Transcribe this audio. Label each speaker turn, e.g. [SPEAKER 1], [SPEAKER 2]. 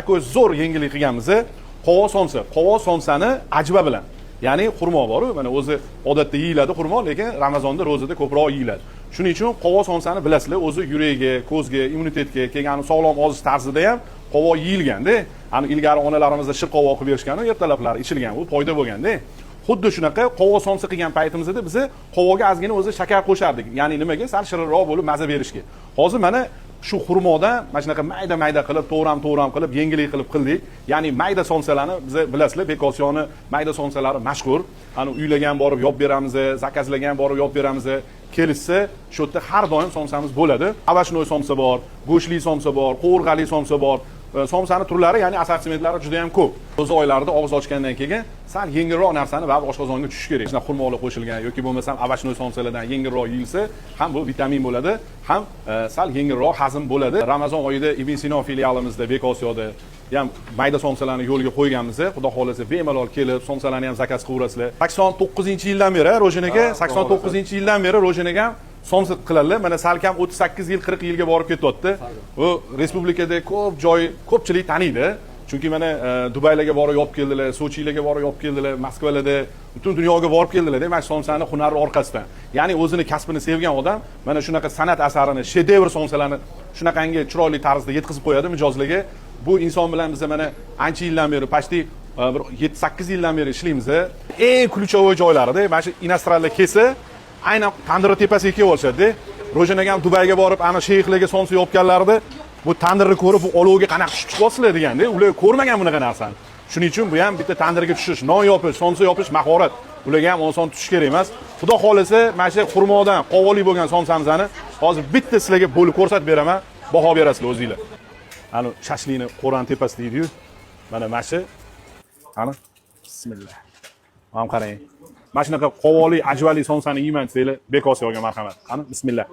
[SPEAKER 1] Ko'z zo'r yengillik qilganmiz. Qovoq somsa. Qovoq somsani ajva bilan. Ya'ni xurmo bor-ku, mana o'zi odatda yeyiladi xurmo, lekin Ramazonda, ro'zada ko'proq yeyiladi. Shuning uchun qovoq somsani bilasizlar, o'zi yurakga, ko'zga, immunitetga kelgan sog'lom ozish tarzida ham qovoq yeyilganda, ani ilgari onalarimiz shirqovoq qilib berishgan, ertalablari ichilgan, u foyda bo'lganda. Xuddi shunaqa qovoq somsa qilgan paytimizda biz qovoqga ozgina o'zi shakar qo'shardik. Ya'ni nimaga? Sal shirinroq bo'lib maza berishga. Hozir mana shu xurmodan mana shunaqa mayda-mayda qilib, to'g'ram qilib, yengillik qilib qildik. Ya'ni mayda somsalarni biz bilasizlar, Bekosiyoni mayda somsalari mashhur. Ani uylagan borib yop beramiz, zakazlagan borib yop beramiz. Kelishsa, shu yerda har doim somsamiz bo'ladi. Avashnoy somsa bor, go'shtli somsa bor, qo'rg'ali somsa bor. Somsani turlari, ya'ni assortimentlari juda ham ko'p. O'z oylarida og'iz ochgandan keyin sal yengilroq narsani va oshqozonga tushish kerak. Shuna xurmolar qo'shilgan yoki bo'lmasam avashnoy somsalardan yengilroq yeyilsa, ham bu vitamin bo'ladi, ham sal yengilroq hazm bo'ladi. Ramazon oyida Ibn Sino filialimizda Bekosiyoda ham mayda somsalarni yo'lga qo'yganmiz. Xudo xolasa bemalol kelib, somsalarni ham zakaz qilaverasizlar. 89-yildan beri Ro'jinaga, 89-yildan beri Ro'jinaga somsa qiladilar. Mana salkam 38 yil, 40 yilga borib ketyapti. U respublikada ko'p joy, ko'pchilik taniydi. Chunki mana Dubaylarga borib yop keldilar, Sochilarga borib yop keldilar, Moskvalarda, butun dunyoga borib keldilar, mana somsani hunari orqasidan. Ya'ni o'zini kasbini sevgan odam mana shunaqa san'at asarini, shedevr somsalarni shunaqangi chiroyli tarzda yetkazib qo'yadi mijozlarga. Bu inson bilan biz mana ancha yildan beri, почти 7-8 yildan beri ishlaymiz. Eng ключевой joylarida mana shu inostrallar kelsa, aynan tandir tepasiga kelib olishadi. Ro'jinaga ham Dubayga borib, ana sheyxlarga somsa yopganlarida bu tandirni ko'rib, bu olovga qanaqa chiqyapsizlar deganda, ular ko'rmagan bunaqa narsani. Shuning uchun bu ham bitta tandirga tushish, non yopish, somsa yopish mahorat. Ularga ham oson tushish kerak emas. Xudo xolasa, mana shu xurmodan qovoqli bo'lgan somsamizni hozir bitta sizlarga bo'lib ko'rsatib beraman, baho berasizlar o'zingizlar. Ana shashlikni qo'ran tepasi deydi-yu. Mana shu. Ana bismillah. Mana qarang. Mana shunaqa qovoqli, ajvali somsani yeyman desanglar, Bekosiyoga marhamat. Qani bismillah.